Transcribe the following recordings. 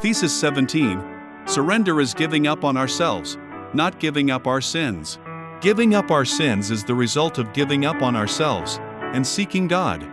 Thesis 17. Surrender is giving up on ourselves, not giving up our sins. Giving up our sins is the result of giving up on ourselves and seeking God.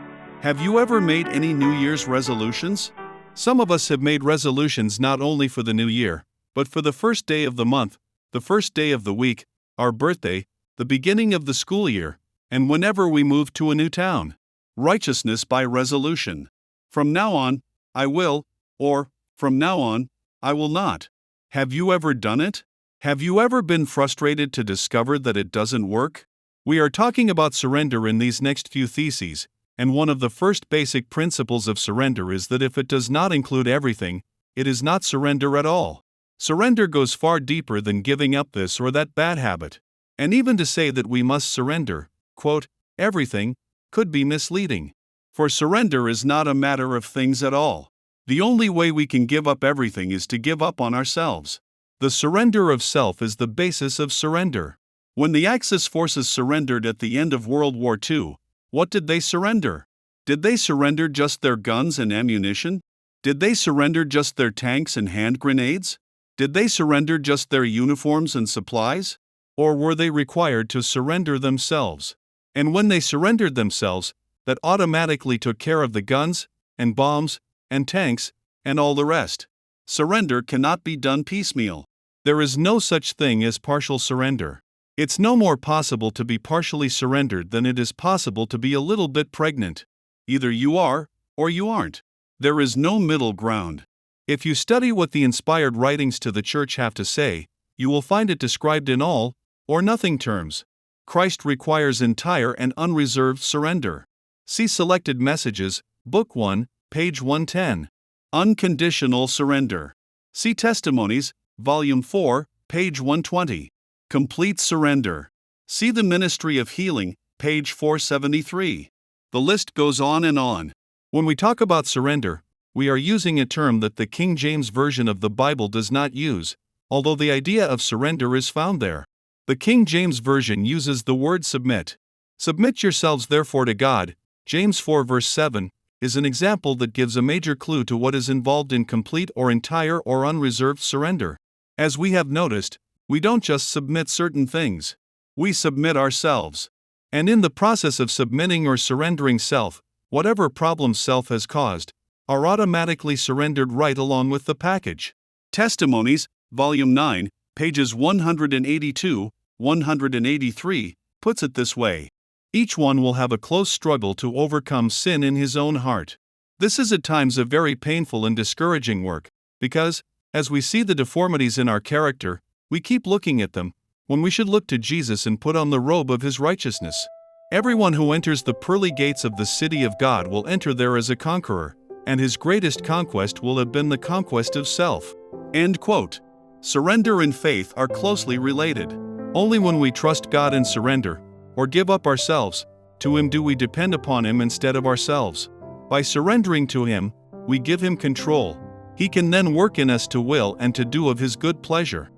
Have you ever made any New Year's resolutions? Some of us have made resolutions not only for the new year, but for the first day of the month, the first day of the week, our birthday, the beginning of the school year, and whenever we move to a new town. Righteousness by resolution. From now on, I will, or, from now on, I will not. Have you ever done it? Have you ever been frustrated to discover that it doesn't work? We are talking about surrender in these next few theses, and one of the first basic principles of surrender is that if it does not include everything, it is not surrender at all. Surrender goes far deeper than giving up this or that bad habit. And even to say that we must surrender, quote, everything, could be misleading. For surrender is not a matter of things at all. The only way we can give up everything is to give up on ourselves. The surrender of self is the basis of surrender. When the Axis forces surrendered at the end of World War II, what did they surrender? Did they surrender just their guns and ammunition? Did they surrender just their tanks and hand grenades? Did they surrender just their uniforms and supplies? Or were they required to surrender themselves? And when they surrendered themselves, that automatically took care of the guns, and bombs, and tanks, and all the rest. Surrender cannot be done piecemeal. There is no such thing as partial surrender. It's no more possible to be partially surrendered than it is possible to be a little bit pregnant. Either you are, or you aren't. There is no middle ground. If you study what the inspired writings to the church have to say, you will find it described in all, or nothing terms. Christ requires entire and unreserved surrender. See Selected Messages, Book 1, page 110. Unconditional surrender. See Testimonies, Volume 4, page 120. Complete surrender. See The Ministry of Healing, page 473. The list goes on and on. When we talk about surrender, we are using a term that the King James Version of the Bible does not use, although the idea of surrender is found there. The King James Version uses the word submit. Submit yourselves therefore to God, James 4 verse 7, is an example that gives a major clue to what is involved in complete or entire or unreserved surrender. As we have noticed, we don't just submit certain things. We submit ourselves. And in the process of submitting or surrendering self, whatever problems self has caused, are automatically surrendered right along with the package. Testimonies, Volume 9, pages 182, 183, puts it this way. Each one will have a close struggle to overcome sin in his own heart. This is at times a very painful and discouraging work, because, as we see the deformities in our character, we keep looking at them, when we should look to Jesus and put on the robe of his righteousness. Everyone who enters the pearly gates of the city of God will enter there as a conqueror, and his greatest conquest will have been the conquest of self. End quote. Surrender and faith are closely related. Only when we trust God and surrender, or give up ourselves, to him do we depend upon him instead of ourselves. By surrendering to him, we give him control. He can then work in us to will and to do of his good pleasure.